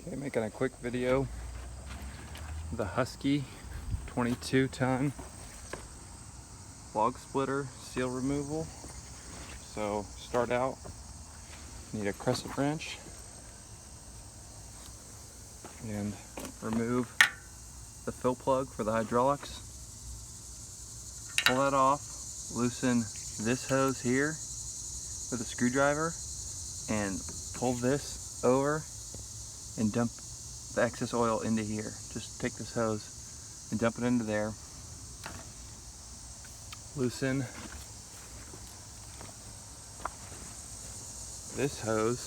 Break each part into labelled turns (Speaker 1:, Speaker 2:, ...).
Speaker 1: Okay, making a quick video. The Husky 22-ton log splitter seal removal. So start out, need a crescent wrench and remove the fill plug for the hydraulics. Pull that off, loosen this hose here with a screwdriver and pull this over and dump the excess oil into here. Just take this hose and dump it into there. Loosen this hose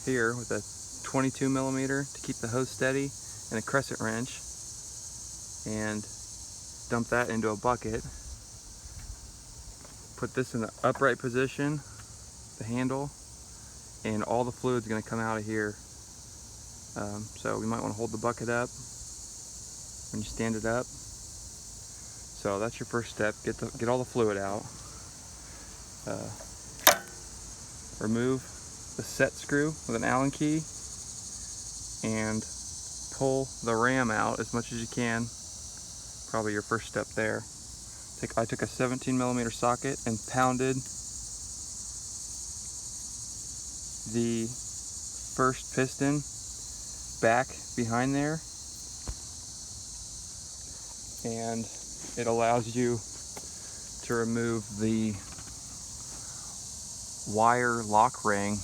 Speaker 1: here with a 22 millimeter to keep the hose steady and a crescent wrench, and dump that into a bucket. Put this in the upright position, the handle, and all the fluid's going to come out of here. So we might want to hold the bucket up when you stand it up. So that's your first step. Get all the fluid out. Remove the set screw with an Allen key and pull the ram out as much as you can. Probably your first step there. I took a 17 millimeter socket and pounded the first piston back behind there, and it allows you to remove the wire lock ring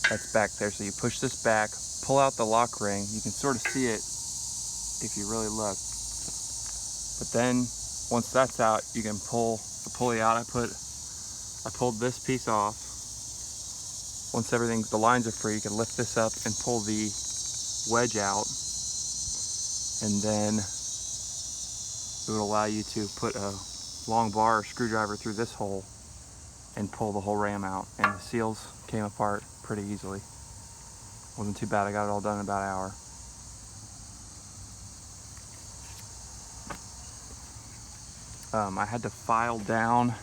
Speaker 1: that's back there. So you push this back, pull out the lock ring. You can sort of see it if you really look. But then once that's out, you can pull the pulley out. I pulled this piece off. Once the lines are free, you can lift this up and pull the wedge out, and then it would allow you to put a long bar or screwdriver through this hole and pull the whole ram out. And the seals came apart pretty easily. Wasn't too bad. I got it all done in about an hour. I had to file down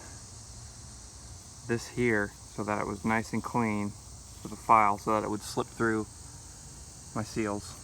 Speaker 1: this here so that it was nice and clean with a file so that it would slip through my seals.